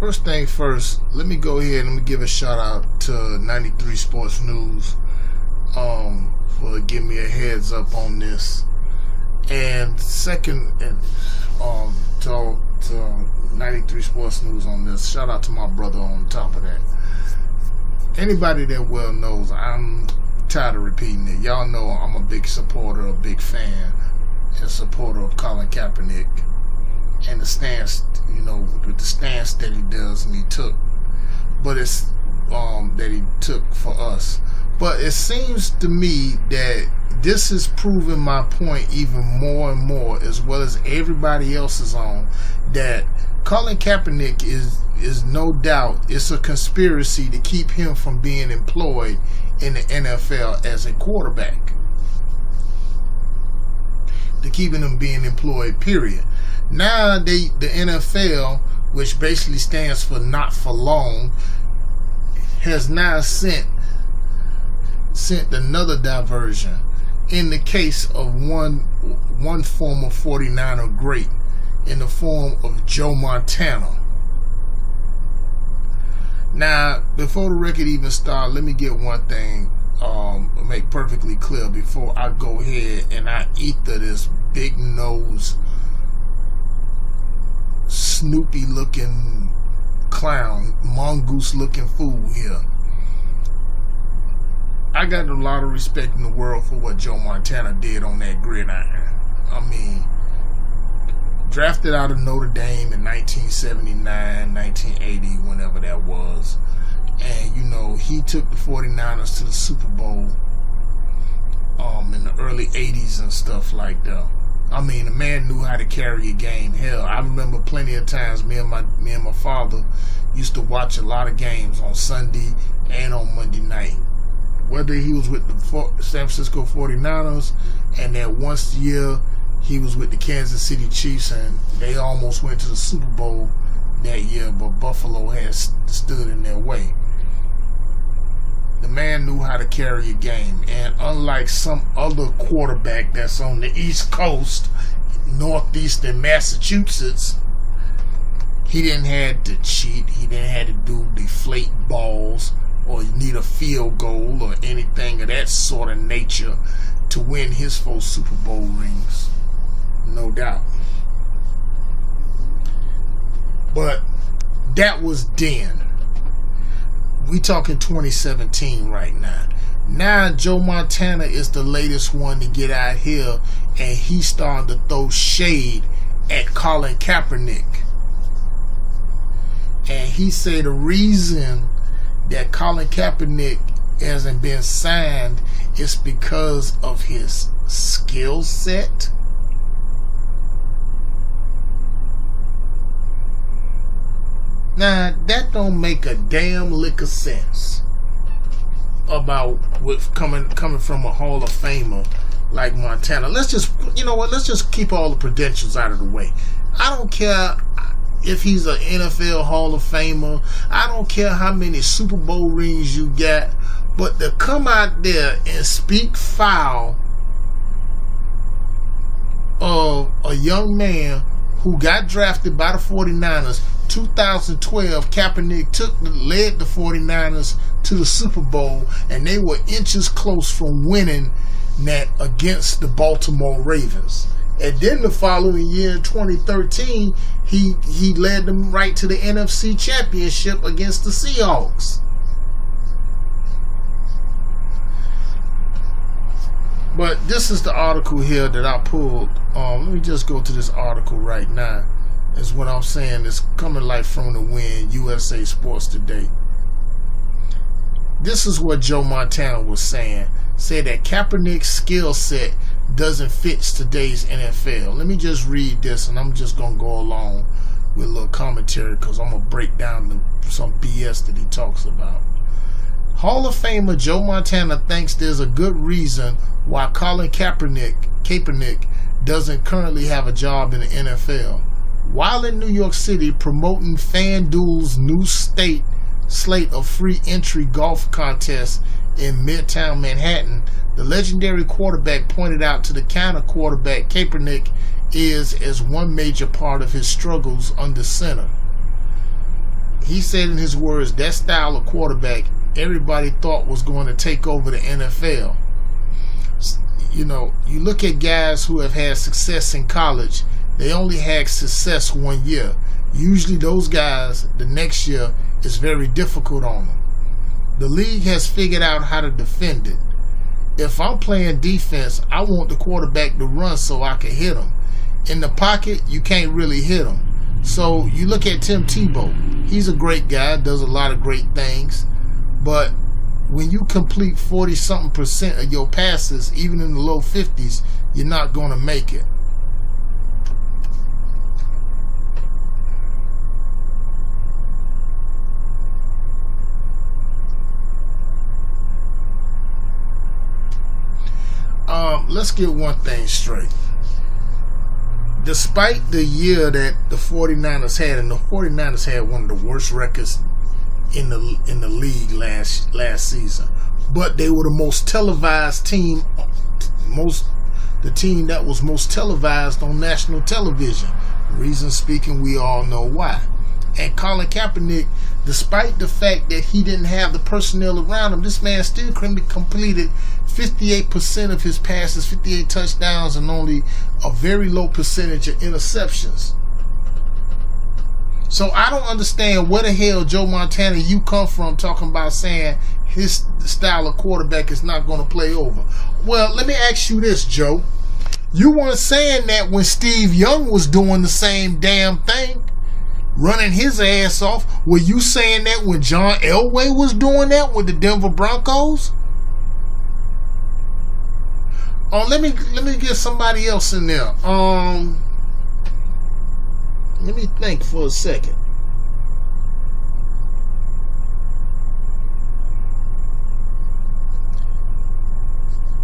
First thing first, let me go ahead and let me give a shout out to 93 Sports News for giving me a heads up on this. And second, to 93 Sports News on this. Shout out to my brother on top of that. Anybody that well knows, I'm tired of repeating it. Y'all know I'm a big supporter, a big fan, and supporter of Colin Kaepernick. And the stance, with the stance that he does and he took, but it's that he took for us. But it seems to me that this is proving my point even more and more, as well as everybody else's on, that Colin Kaepernick is no doubt, it's a conspiracy to keep him from being employed in the NFL as a quarterback. To keeping him being employed, period. Now the NFL, which basically stands for not for long, has now sent another diversion in the case of one former 49er great in the form of Joe Montana. Now, before the record even starts, let me get one thing make perfectly clear before I go ahead and I ether this big nose, Snoopy looking clown, mongoose looking fool here. I got a lot of respect in the world for what Joe Montana did on that gridiron. I mean, drafted out of Notre Dame in 1979, 1980, whenever that was. And, he took the 49ers to the Super Bowl in the early 80s and stuff like that. I mean, the man knew how to carry a game. Hell, I remember plenty of times me and my father used to watch a lot of games on Sunday and on Monday night. Whether he was with the San Francisco 49ers, and that once a year he was with the Kansas City Chiefs, and they almost went to the Super Bowl that year, but Buffalo had stood in their way. The man knew how to carry a game, and unlike some other quarterback that's on the East Coast, Northeastern Massachusetts, he didn't have to cheat. He didn't have to do deflate balls or need a field goal or anything of that sort of nature to win his 4 Super Bowl rings. No doubt. But that was then. We talking 2017 right now. Now Joe Montana is the latest one to get out here, and he's starting to throw shade at Colin Kaepernick. And he said the reason that Colin Kaepernick hasn't been signed is because of his skill set. Now, that don't make a damn lick of sense about what coming from a Hall of Famer like Montana. Let's just keep all the credentials out of the way. I don't care if he's an NFL Hall of Famer. I don't care how many Super Bowl rings you got. But to come out there and speak foul of a young man who got drafted by the 49ers, 2012, Kaepernick led the 49ers to the Super Bowl, and they were inches close from winning that against the Baltimore Ravens. And then the following year, in 2013, he led them right to the NFC Championship against the Seahawks. But this is the article here that I pulled. Let me just go to this article right now. Is what I'm saying. It's coming like from the wind. USA Sports Today. This is what Joe Montana was saying. Said that Kaepernick's skill set doesn't fit today's NFL. Let me just read this, and I'm just going to go along with a little commentary because I'm going to break down some BS that he talks about. Hall of Famer Joe Montana thinks there's a good reason why Colin Kaepernick doesn't currently have a job in the NFL. While in New York City promoting FanDuel's new slate of free entry golf contests in Midtown Manhattan, the legendary quarterback pointed out to the counter quarterback Kaepernick is as one major part of his struggles under center. he said in his words, that style of quarterback everybody thought was going to take over the NFL. You know, you look at guys who have had success in college, they only had success 1 year. Usually those guys, the next year is very difficult on them. The league has figured out how to defend it. If I'm playing defense, I want the quarterback to run so I can hit him. In the pocket, you can't really hit him. So you look at Tim Tebow. He's a great guy, does a lot of great things. But when you complete 40-something% of your passes, even in the low 50s, you're not going to make it. Let's get one thing straight. Despite the year that the 49ers had, and the 49ers had one of the worst records in the league last season, but they were the most televised team, the team that was most televised on national television. Reason speaking, we all know why. And Colin Kaepernick, despite the fact that he didn't have the personnel around him, this man still completed 58% of his passes, 58 touchdowns, and only a very low percentage of interceptions. So I don't understand where the hell, Joe Montana, you come from talking about saying his style of quarterback is not going to play over. Well, let me ask you this, Joe. You weren't saying that when Steve Young was doing the same damn thing, running his ass off. Were you saying that when John Elway was doing that with the Denver Broncos? Oh, let me get somebody else in there. Let me think for a second.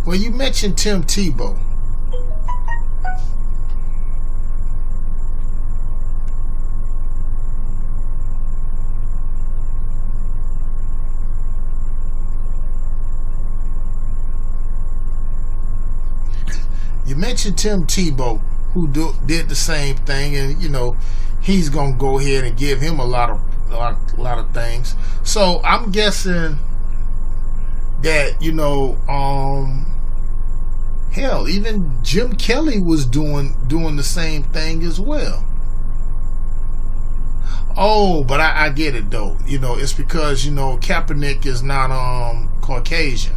Well, you mentioned Tim Tebow. You mentioned Tim Tebow, who did the same thing, and you know he's gonna go ahead and give him a lot of things. So I'm guessing that hell, even Jim Kelly was doing the same thing as well. Oh, but I get it though. It's because Kaepernick is not Caucasian.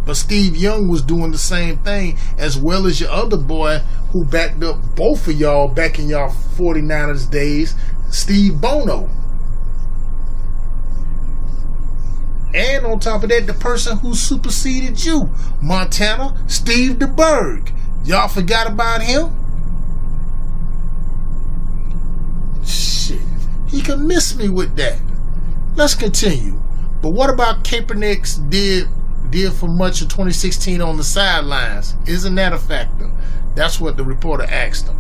But Steve Young was doing the same thing, as well as your other boy who backed up both of y'all back in y'all 49ers days, Steve Bono. And on top of that, the person who superseded you, Montana, Steve DeBerg. Y'all forgot about him? Shit. He can miss me with that. Let's continue. But what about Kaepernick's did for much of 2016 on the sidelines? Isn't that a factor? That's what the reporter asked him.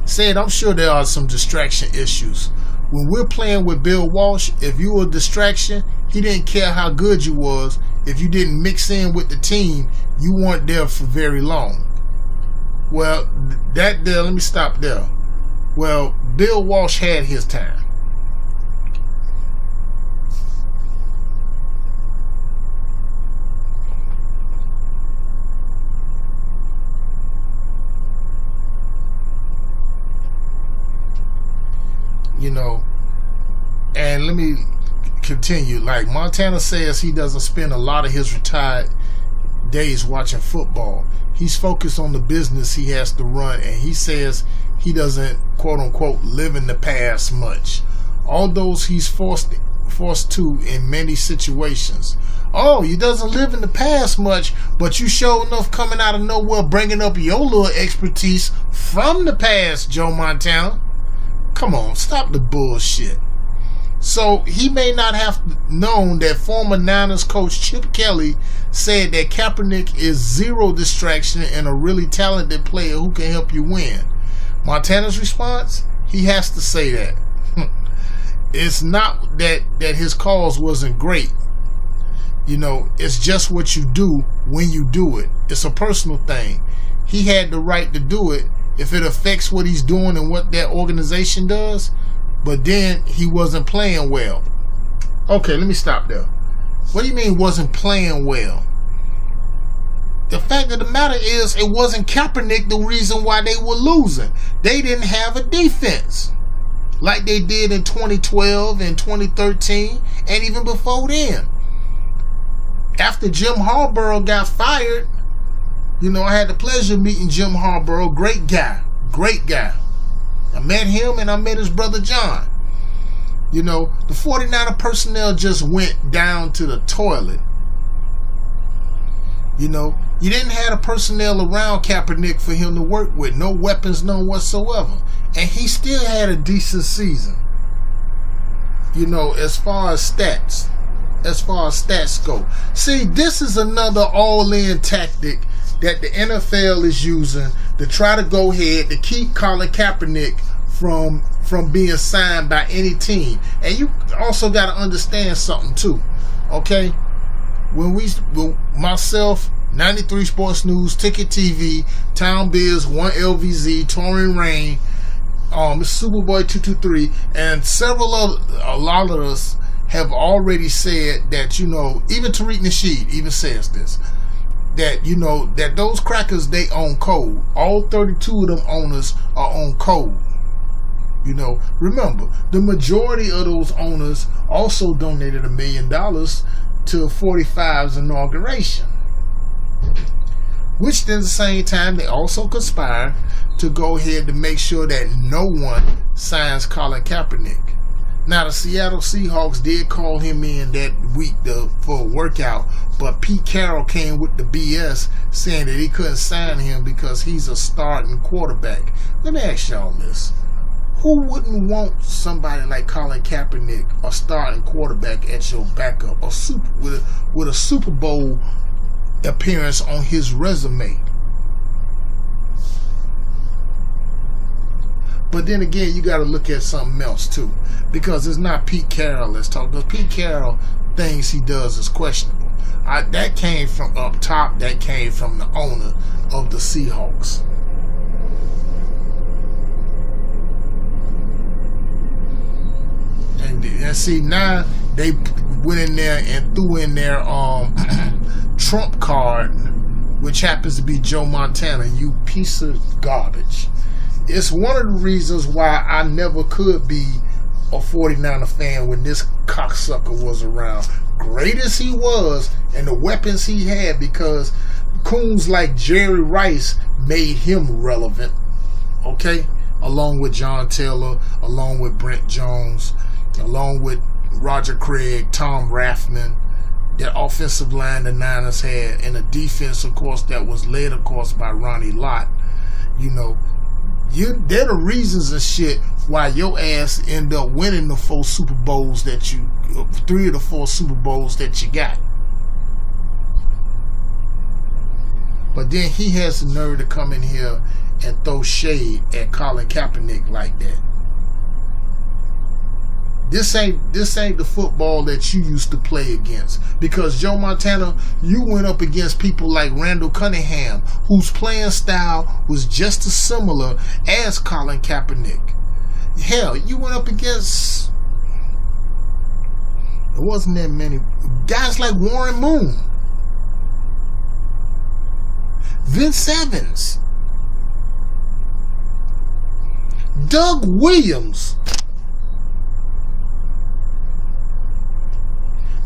Said, I'm sure there are some distraction issues. When we're playing with Bill Walsh, if you were a distraction, he didn't care how good you was. If you didn't mix in with the team, you weren't there for very long. Well, let me stop there. Well, Bill Walsh had his time. And let me continue. Like Montana says, he doesn't spend a lot of his retired days watching football. He's focused on the business he has to run, and he says he doesn't, quote unquote, live in the past much. Although he's forced to in many situations. Oh, he doesn't live in the past much, but you sure enough coming out of nowhere bringing up your little expertise from the past, Joe Montana. Come on, stop the bullshit. So he may not have known that former Niners coach Chip Kelly said that Kaepernick is zero distraction and a really talented player who can help you win. Montana's response? He has to say that. It's not that his cause wasn't great. It's just what you do when you do it. It's a personal thing. He had the right to do it. If it affects what he's doing and what that organization does, but then he wasn't playing well. Okay, let me stop there. What do you mean wasn't playing well? The fact of the matter is, it wasn't Kaepernick the reason why they were losing. They didn't have a defense like they did in 2012 and 2013 and even before then. After Jim Harbaugh got fired, I had the pleasure of meeting Jim Harbaugh. Great guy. I met him and I met his brother John. The 49er personnel just went down to the toilet. You didn't have the personnel around Kaepernick for him to work with. No weapons, none whatsoever. And he still had a decent season. As far as stats. Go. See, this is another all-in tactic that the NFL is using to try to go ahead to keep Colin Kaepernick from being signed by any team. And you also got to understand something too. Okay? When myself, 93 Sports News, Ticket TV, Town Biz, 1LVZ, Touring Rain, Superboy 223, and a lot of us have already said that, even Tariq Nasheed even says this, that, that those crackers, they own code. All 32 of them owners are on code. Remember, the majority of those owners also donated $1 million to 45's inauguration, which at the same time they also conspire to go ahead to make sure that no one signs Colin Kaepernick. Now, the Seattle Seahawks did call him in that week for a workout, but Pete Carroll came with the BS saying that he couldn't sign him because he's a starting quarterback. Let me ask y'all this. Who wouldn't want somebody like Colin Kaepernick, a starting quarterback, at your backup, with a Super Bowl appearance on his resume? But then again, you got to look at something else too, because it's not Pete Carroll that's talking. Because Pete Carroll, things he does is questionable. That came from up top. That came from the owner of the Seahawks. And see, now they went in there and threw in their trump card, which happens to be Joe Montana. You piece of garbage. It's one of the reasons why I never could be a 49er fan when this cocksucker was around. Great as he was and the weapons he had, because coons like Jerry Rice made him relevant. Okay? Along with John Taylor, along with Brent Jones, along with Roger Craig, Tom Rathman, that offensive line the Niners had, and a defense, of course, that was led, of course, by Ronnie Lott. They're the reasons and shit why your ass end up winning the 3 of the 4 Super Bowls that you got. But then he has the nerve to come in here and throw shade at Colin Kaepernick like that. This ain't the football that you used to play against. Because Joe Montana, you went up against people like Randall Cunningham, whose playing style was just as similar as Colin Kaepernick. Hell, you went up against, it wasn't that many guys like Warren Moon, Vince Evans, Doug Williams.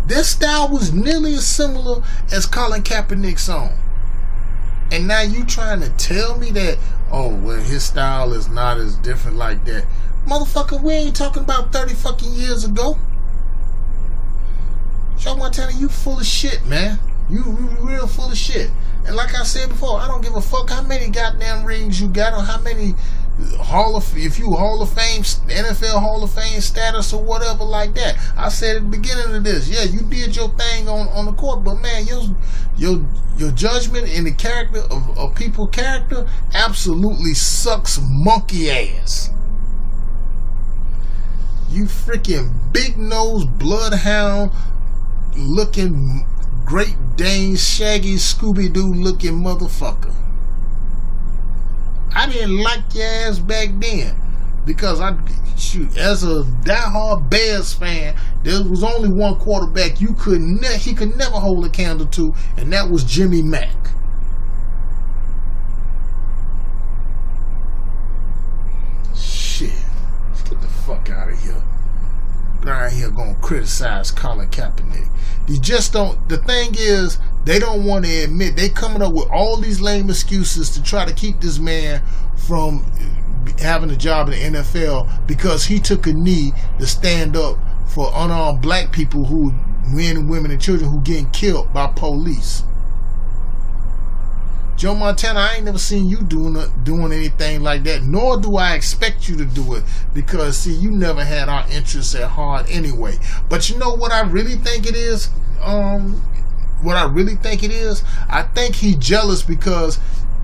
Their style was nearly as similar as Colin Kaepernick's own. And now you trying to tell me that, his style is not as different like that. Motherfucker, we ain't talking about 30 fucking years ago. Joe Montana, you full of shit, man. You real full of shit. And like I said before, I don't give a fuck how many goddamn rings you got or how many if you Hall of Fame, NFL Hall of Fame status or whatever like that. I said at the beginning of this, yeah, you did your thing on the court, but man, your judgment and the character of people's character absolutely sucks monkey ass. You freaking big nose bloodhound looking Great Dane Shaggy Scooby-Doo looking motherfucker. I didn't like your ass back then. Because as a diehard Bears fan, there was only one quarterback he could never hold a candle to, and that was Jimmy Mack. Shit. Let's get the fuck out of here. Out here gonna criticize Colin Kaepernick. You just don't. The thing is, they don't want to admit they coming up with all these lame excuses to try to keep this man from having a job in the NFL because he took a knee to stand up for unarmed black people, who men, women, and children who getting killed by police. Joe Montana, I ain't never seen you doing anything like that, nor do I expect you to do it, because see, you never had our interests at heart anyway. But you know what I really think it is? I think he's jealous because,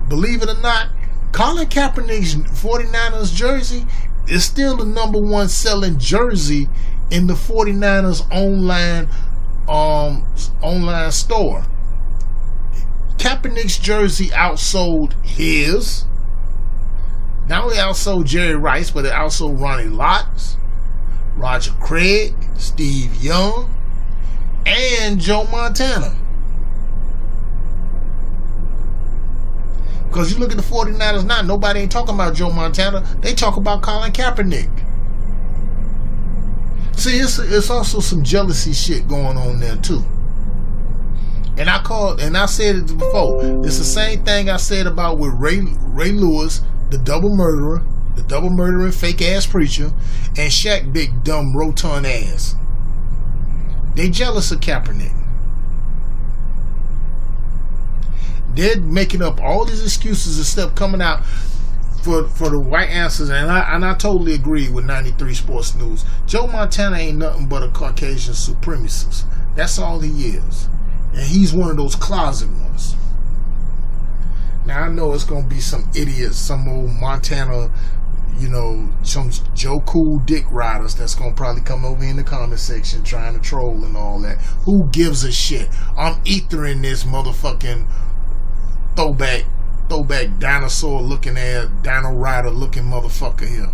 believe it or not, Colin Kaepernick's 49ers jersey is still the #1 selling jersey in the 49ers online store. Kaepernick's jersey outsold his. Not only outsold Jerry Rice, but it outsold Ronnie Lott, Roger Craig, Steve Young, and Joe Montana. Because you look at the 49ers now, nobody ain't talking about Joe Montana. They talk about Colin Kaepernick. See, it's also some jealousy shit going on there too. And I said it before. It's the same thing I said about with Ray Lewis, the double murderer, the double murdering fake ass preacher, and Shaq big dumb rotund ass. They jealous of Kaepernick. They're making up all these excuses and stuff coming out for the white answers, and I totally agree with 93 Sports News. Joe Montana ain't nothing but a Caucasian supremacist. That's all he is. And he's one of those closet ones. Now I know it's gonna be some idiots, some old Montana, some Joe Cool dick riders that's gonna probably come over in the comment section trying to troll and all that. Who gives a shit? I'm ethering this motherfucking throwback dinosaur looking dino rider looking motherfucker here.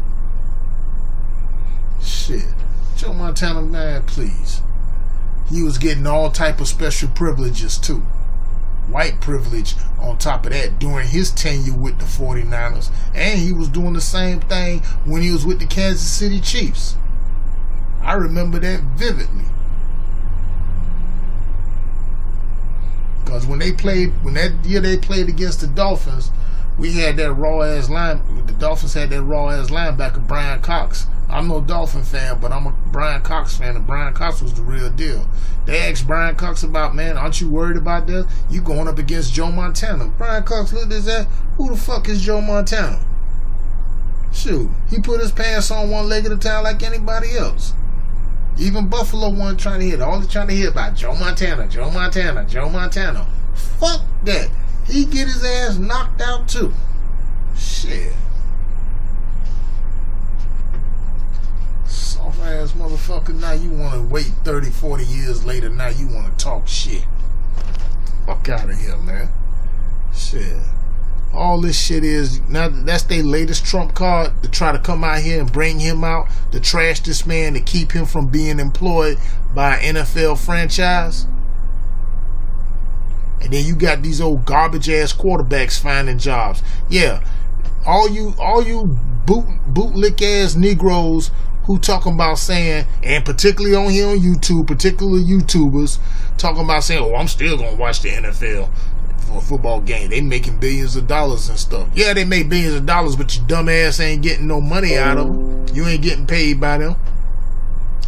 Shit. Joe Montana, man, please. He was getting all type of special privileges too. White privilege on top of that during his tenure with the 49ers. And he was doing the same thing when he was with the Kansas City Chiefs. I remember that vividly. Because when that year they played against the Dolphins, we had that the Dolphins had that raw ass linebacker, Brian Cox. I'm no Dolphin fan, but I'm a Brian Cox fan, and Brian Cox was the real deal. They asked Brian Cox about, man, aren't you worried about this? You going up against Joe Montana. Brian Cox looked at that. Who the fuck is Joe Montana? Shoot, he put his pants on one leg at a time like anybody else. Even Buffalo wasn't trying to hit. All they're trying to hear about Joe Montana, Joe Montana, Joe Montana. Fuck that. He get his ass knocked out too. Shit. Soft ass motherfucker. Now you want to wait 30, 40 years later. Now you want to talk shit. Fuck out of here, man. Shit. All this shit is, now that's their latest trump card to try to come out here and bring him out, to trash this man, to keep him from being employed by an NFL franchise. And then you got these old garbage ass quarterbacks finding jobs. Yeah, all you bootlick ass Negroes who talking about saying, and particularly on here on YouTube, particular YouTubers talking about saying, oh, I'm still gonna watch the NFL for a football game. They making billions of dollars and stuff. Yeah, they make billions of dollars, but your dumb ass ain't getting no money out of them. You ain't getting paid by them.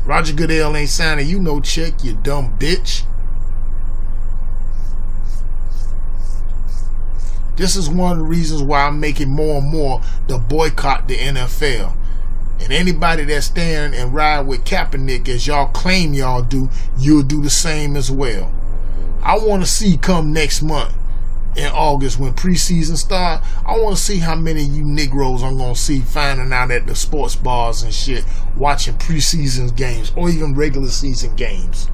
Roger Goodell ain't signing you no check, you dumb bitch. This is one of the reasons why I'm making more and more to boycott the NFL. And anybody that stand and ride with Kaepernick as y'all claim y'all do, you'll do the same as well. I want to see come next month in August when preseason start, I want to see how many of you Negroes I'm going to see finding out at the sports bars and shit, watching preseason games or even regular season games.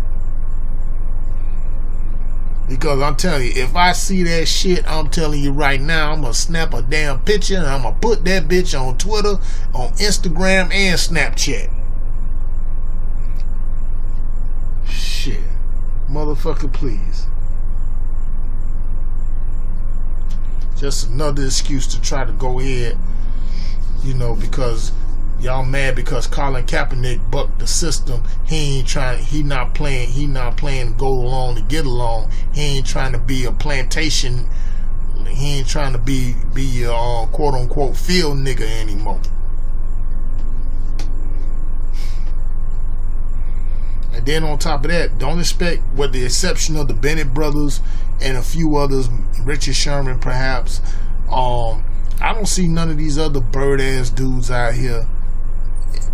Because I'm telling you, if I see that shit, I'm telling you right now, I'm going to snap a damn picture and I'm going to put that bitch on Twitter, on Instagram, and Snapchat. Shit. Motherfucker, please. Just another excuse to try to go ahead, you know, because y'all mad because Colin Kaepernick bucked the system. He not playing to go along to get along. He ain't trying to be a plantation. He ain't trying to be your quote unquote field nigga anymore. And then on top of that, don't expect, with the exception of the Bennett brothers and a few others, Richard Sherman perhaps, I don't see none of these other bird ass dudes out here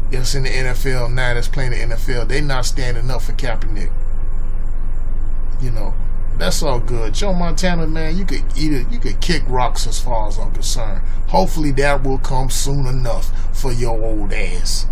that's in the NFL now, that's playing the NFL. They not standing up for Kaepernick. You know, that's all good. Joe Montana, man, you could kick rocks as far as I'm concerned. Hopefully that will come soon enough for your old ass.